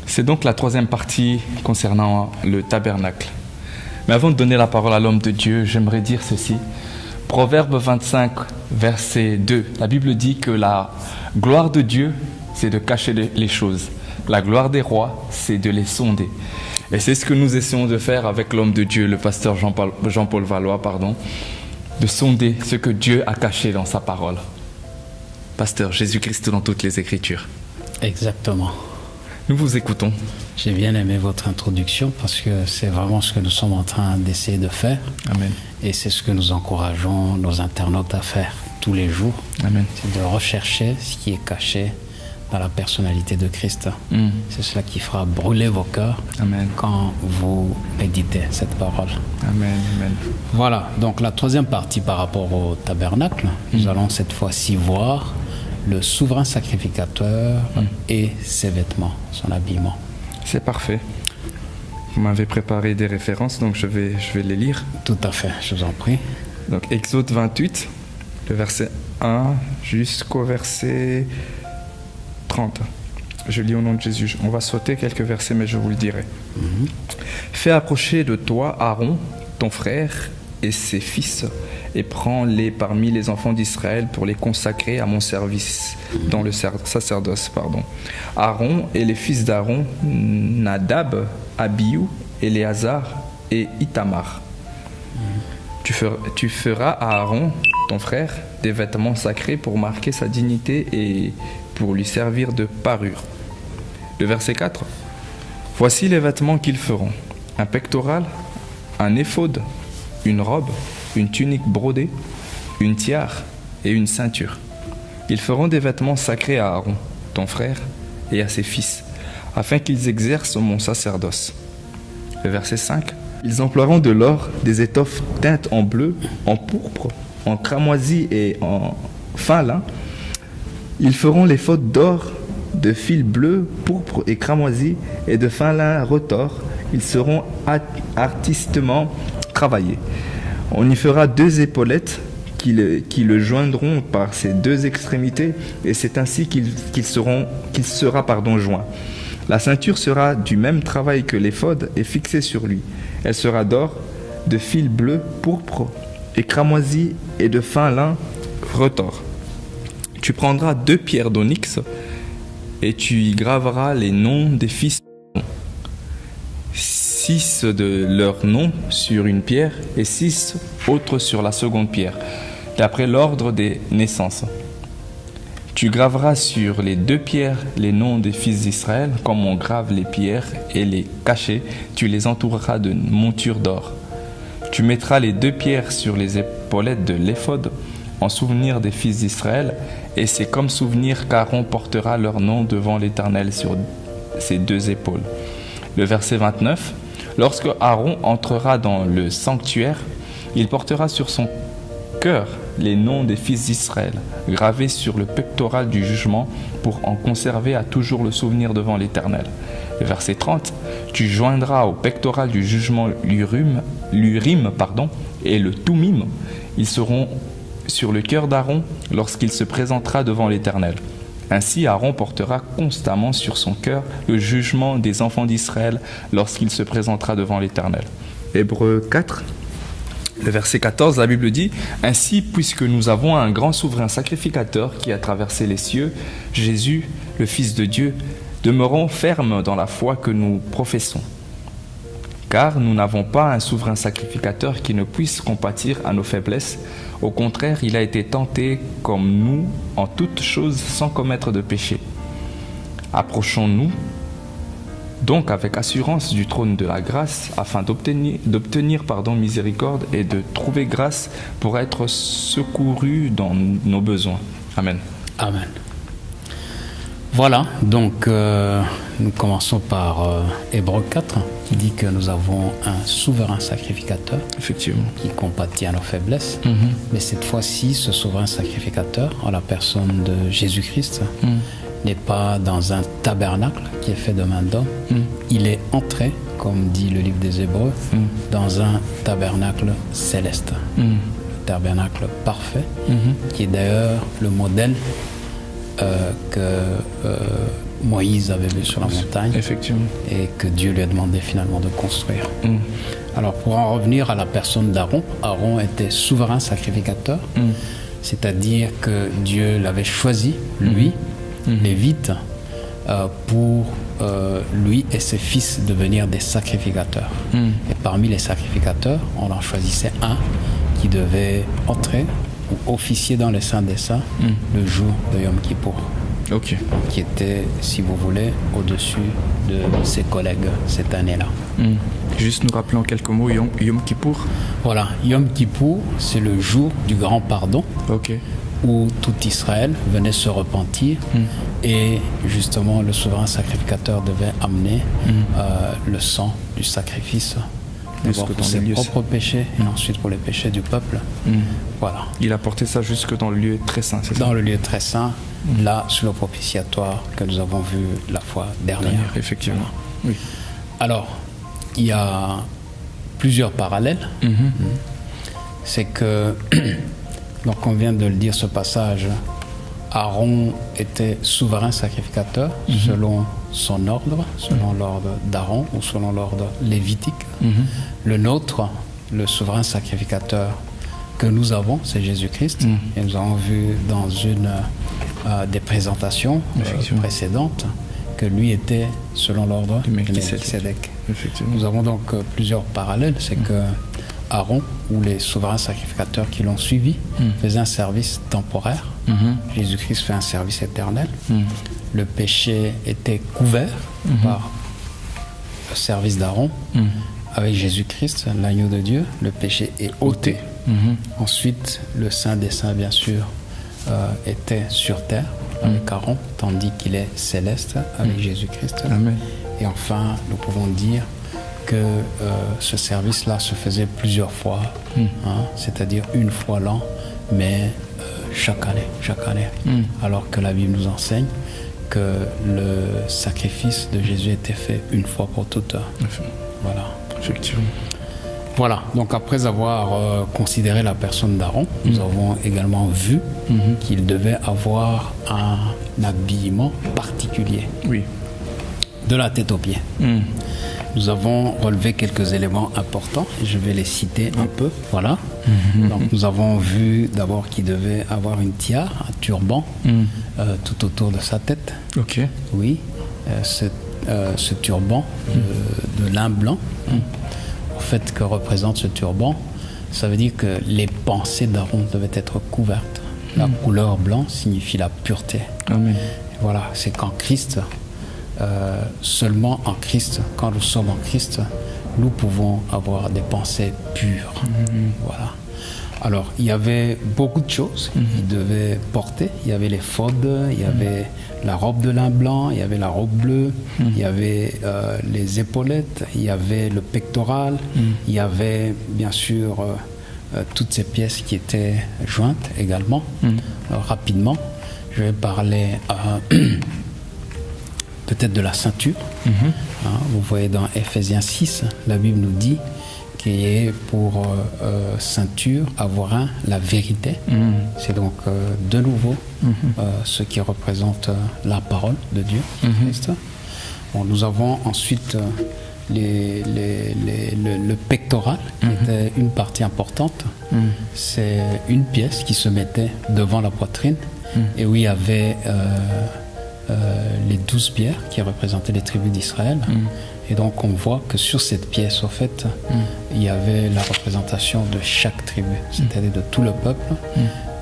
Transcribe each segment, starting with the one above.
C'est donc la troisième partie concernant le tabernacle. Mais avant de donner la parole à l'homme de Dieu, j'aimerais dire ceci. Proverbe 25, verset 2. La Bible dit que la gloire de Dieu, c'est de cacher les choses. La gloire des rois, c'est de les sonder. Et c'est ce que nous essayons de faire avec l'homme de Dieu, le pasteur Jean-Paul Valois, de sonder ce que Dieu a caché dans sa parole. Pasteur, Jésus-Christ dans toutes les Écritures. Exactement. Nous vous écoutons. J'ai bien aimé votre introduction parce que c'est vraiment ce que nous sommes en train d'essayer de faire. Amen. Et c'est ce que nous encourageons nos internautes à faire tous les jours. Amen. C'est de rechercher ce qui est caché dans la personnalité de Christ. C'est cela qui fera brûler vos cœurs. Amen. Quand vous méditez cette parole. Amen. Amen. Voilà, donc la troisième partie par rapport au tabernacle, nous allons cette fois-ci voir le souverain sacrificateur et ses vêtements, son habillement. C'est parfait. Vous m'avez préparé des références, donc je vais les lire. Tout à fait, je vous en prie. Donc Exode 28, le verset 1 jusqu'au verset 30. Je lis au nom de Jésus. On va sauter quelques versets, mais je vous le dirai. Fais approcher de toi Aaron, ton frère, et ses fils, et prends-les parmi les enfants d'Israël pour les consacrer à mon service dans le sacerdoce. Aaron et les fils d'Aaron, Nadab, Abihu, Éléazar et Ithamar. Tu feras à Aaron, ton frère, des vêtements sacrés pour marquer sa dignité et pour lui servir de parure. Le verset 4. Voici les vêtements qu'ils feront. Un pectoral, un éphod, une robe, une tunique brodée, une tiare et une ceinture. Ils feront des vêtements sacrés à Aaron, ton frère, et à ses fils, afin qu'ils exercent mon sacerdoce. Le verset 5. Ils emploieront de l'or, des étoffes teintes en bleu, en pourpre, en cramoisi et en fin lin. Ils feront les fautes d'or, de fil bleu, pourpre et cramoisi, et de fin lin retors. Ils seront artistement travaillés. On y fera 2 épaulettes qui le joindront par ses 2 extrémités, et c'est ainsi qu'il sera joint. La ceinture sera du même travail que l'éphod et fixée sur lui. Elle sera d'or, de fil bleu, pourpre et cramoisi et de fin lin retors. Tu prendras 2 pierres d'onyx et tu y graveras les noms des fils, 6 de leurs noms sur une pierre et 6 autres sur la seconde pierre, d'après l'ordre des naissances. Tu graveras sur les 2 pierres les noms des fils d'Israël, comme on grave les pierres, et les cachets, tu les entoureras de montures d'or. Tu mettras les 2 pierres sur les épaulettes de l'éphod, en souvenir des fils d'Israël, et c'est comme souvenir qu'Aaron portera leur nom devant l'Éternel sur ses 2 épaules. Le verset 29. Lorsque Aaron entrera dans le sanctuaire, il portera sur son cœur les noms des fils d'Israël, gravés sur le pectoral du jugement, pour en conserver à toujours le souvenir devant l'Éternel. Le verset 30. Tu joindras au pectoral du jugement l'Urim et le Thummim. Ils seront sur le cœur d'Aaron lorsqu'il se présentera devant l'Éternel. Ainsi, Aaron portera constamment sur son cœur le jugement des enfants d'Israël lorsqu'il se présentera devant l'Éternel. Hébreux 4, le verset 14, la Bible dit « Ainsi, puisque nous avons un grand souverain sacrificateur qui a traversé les cieux, Jésus, le Fils de Dieu, demeurons fermes dans la foi que nous professons. Car nous n'avons pas un souverain sacrificateur qui ne puisse compatir à nos faiblesses. Au contraire, il a été tenté comme nous en toutes choses sans commettre de péché. Approchons-nous donc avec assurance du trône de la grâce afin d'obtenir miséricorde et de trouver grâce pour être secourus dans nos besoins. Amen. Amen. Voilà, donc nous commençons par Hébreux 4, qui dit que nous avons un souverain sacrificateur Effectivement. qui compatit à nos faiblesses. Mais cette fois-ci, ce souverain sacrificateur, en la personne de Jésus-Christ, n'est pas dans un tabernacle qui est fait de main d'homme. Il est entré, comme dit le livre des Hébreux, dans un tabernacle céleste. Le tabernacle parfait, qui est d'ailleurs le modèle que Moïse avait vu sur la montagne. Effectivement. Et que Dieu lui a demandé finalement de construire. Alors pour en revenir à la personne d'Aaron, Aaron était souverain sacrificateur, c'est-à-dire que Dieu l'avait choisi, lui, Lévite, pour lui et ses fils devenir des sacrificateurs. Et parmi les sacrificateurs, on en choisissait un qui devait entrer ou officier dans les saints des saints le jour de Yom Kippour. Ok. Qui était, si vous voulez, au-dessus de ses collègues cette année-là. Juste nous rappeler en quelques mots Yom Kippour. Voilà, Yom Kippour, c'est le jour du grand pardon, où tout Israël venait se repentir et justement le souverain sacrificateur devait amener le sang du sacrifice. D'abord pour ses propres péchés et ensuite pour les péchés du peuple. Voilà. Il a porté ça jusque dans le lieu très saint, c'est ça? Dans le lieu très saint, là, sur le propitiatoire que nous avons vu la fois dernière. Effectivement. Oui. Alors, il y a plusieurs parallèles. C'est que, donc on vient de le dire, ce passage, Aaron était souverain sacrificateur selon son ordre, selon l'ordre d'Aaron ou selon l'ordre lévitique. Le nôtre, le souverain sacrificateur que nous avons, c'est Jésus-Christ. Et nous avons vu dans une des présentations précédentes que lui était selon l'ordre de Melchisédek. Nous avons donc plusieurs parallèles. C'est que Aaron ou les souverains sacrificateurs qui l'ont suivi faisaient un service temporaire. Jésus-Christ fait un service éternel. Le péché était couvert par le service d'Aaron. Avec Jésus-Christ, l'agneau de Dieu, le péché est ôté. Ensuite, le Saint des Saints, bien sûr, était sur terre avec Aaron, tandis qu'il est céleste avec Jésus-Christ. Amen. Et enfin, nous pouvons dire que ce service-là se faisait plusieurs fois, c'est-à-dire une fois l'an, mais chaque année. Alors que la Bible nous enseigne que le sacrifice de Jésus était fait une fois pour toutes. Voilà. Effectivement. Voilà, donc après avoir considéré la personne d'Aaron, nous avons également vu qu'il devait avoir un habillement particulier. Oui. De la tête aux pieds. Nous avons relevé quelques éléments importants et je vais les citer un peu. Voilà. Donc nous avons vu d'abord qu'il devait avoir une tiare, un turban tout autour de sa tête. Ok. Oui. Ce turban de lin blanc. En fait, que représente ce turban, ça veut dire que les pensées d'Aaron devaient être couvertes. La couleur blanc signifie la pureté. Amen. Voilà, c'est qu'en Christ, seulement en Christ, quand nous sommes en Christ, nous pouvons avoir des pensées pures. Voilà. Alors, il y avait beaucoup de choses qu'il devait porter. Il y avait les faudes, il y avait la robe de lin blanc, il y avait la robe bleue, il y avait les épaulettes, il y avait le pectoral, il y avait bien sûr toutes ces pièces qui étaient jointes également. Alors, rapidement, je vais parler peut-être de la ceinture. Vous voyez dans Ephésiens 6, la Bible nous dit qu'il est pour ceinture avoir la vérité. C'est donc de nouveau ce qui représente la parole de Dieu. Bon, nous avons ensuite le pectoral, qui était une partie importante. C'est une pièce qui se mettait devant la poitrine et où il y avait les 12 pierres qui représentaient les tribus d'Israël. Et donc on voit que sur cette pièce, au fait, il y avait la représentation de chaque tribu, c'est-à-dire de tout le peuple.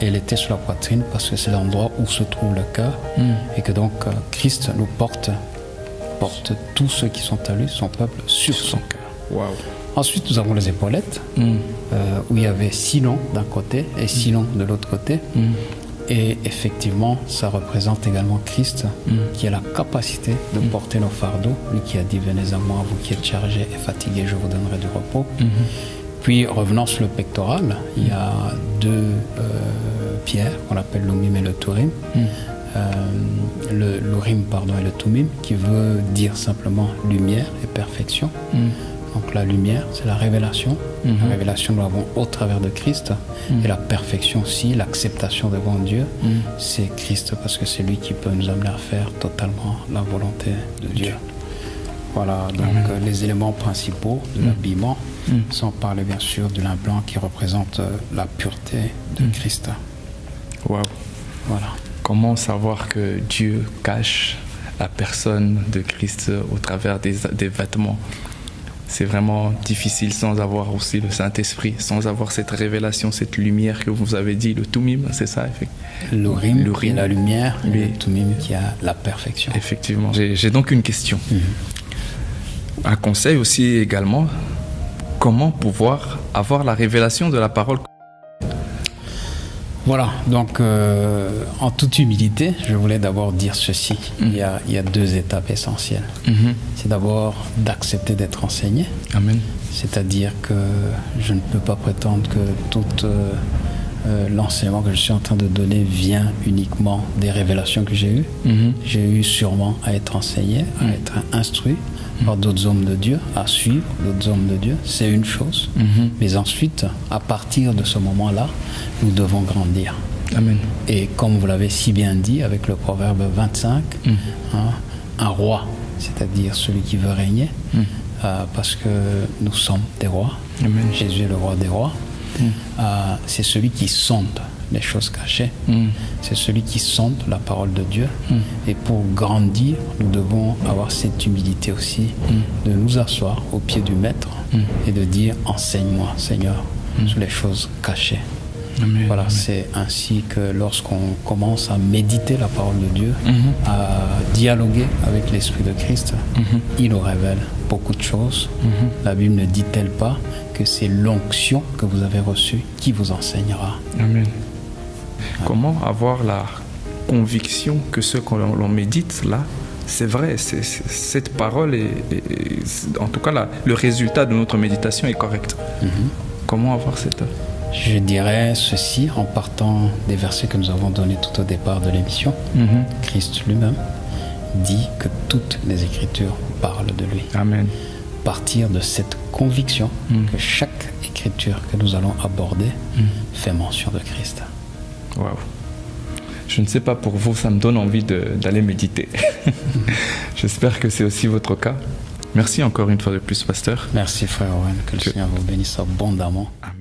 Et elle était sur la poitrine parce que c'est l'endroit où se trouve le cœur. Et que donc Christ nous porte tous ceux qui sont à lui, son peuple, sur son cœur. Wow. Ensuite, nous avons les épaulettes, où il y avait 6 noms d'un côté et 6 noms de l'autre côté. Et effectivement, ça représente également Christ qui a la capacité de porter nos fardeaux. Lui qui a dit, venez à moi, vous qui êtes chargés et fatigués, je vous donnerai du repos. Puis revenant sur le pectoral, il y a deux pierres qu'on appelle l'Urim et le Thummim. L'Urim et le Thummim qui veut dire simplement lumière et perfection. Donc la lumière, c'est la révélation. La révélation, nous l'avons au travers de Christ. Et la perfection aussi, l'acceptation devant Dieu, c'est Christ parce que c'est lui qui peut nous amener à faire totalement la volonté de Dieu. Voilà, donc les éléments principaux de l'habillement, sans parler bien sûr du lin blanc qui représente la pureté de Christ. Waouh. Voilà. Comment savoir que Dieu cache la personne de Christ au travers des vêtements? C'est vraiment difficile sans avoir aussi le Saint-Esprit, sans avoir cette révélation, cette lumière que vous avez dit, le Thummim, c'est ça? L'Urim qui est la lumière, et le Thummim qui a la perfection. Effectivement. J'ai donc une question. Un conseil aussi également, comment pouvoir avoir la révélation de la parole? Voilà, donc en toute humilité, je voulais d'abord dire ceci. Il y a deux étapes essentielles. C'est d'abord d'accepter d'être enseigné. Amen. C'est-à-dire que je ne peux pas prétendre que tout l'enseignement que je suis en train de donner vient uniquement des révélations que j'ai eues. J'ai eu sûrement à être enseigné, à être instruit par d'autres hommes de Dieu, à suivre d'autres hommes de Dieu, c'est une chose. Mais ensuite, à partir de ce moment-là, nous devons grandir. Amen. Et comme vous l'avez si bien dit avec le proverbe 25, un roi, c'est-à-dire celui qui veut régner, parce que nous sommes des rois. Amen. Jésus est le roi des rois. C'est celui qui sonde les choses cachées. C'est celui qui sonde la parole de Dieu. Et pour grandir, nous devons avoir cette humilité aussi de nous asseoir au pied du Maître et de dire « Enseigne-moi, Seigneur, sur les choses cachées ». Voilà, c'est ainsi que lorsqu'on commence à méditer la parole de Dieu, à dialoguer avec l'Esprit de Christ, il nous révèle beaucoup de choses. La Bible ne dit-elle pas que c'est l'onction que vous avez reçue qui vous enseignera? Amen. Comment avoir la conviction que ce que l'on médite là, c'est vrai, cette parole en tout cas le résultat de notre méditation est correct. Comment avoir cette... Je dirais ceci en partant des versets que nous avons donnés tout au départ de l'émission. Christ lui-même dit que toutes les Écritures parlent de lui. Amen. Partir de cette conviction que chaque Écriture que nous allons aborder fait mention de Christ. Waouh. Je ne sais pas pour vous, ça me donne envie d'aller méditer. J'espère que c'est aussi votre cas. Merci encore une fois de plus, pasteur. Merci, frère Owen. Que le Seigneur vous bénisse abondamment. Amen.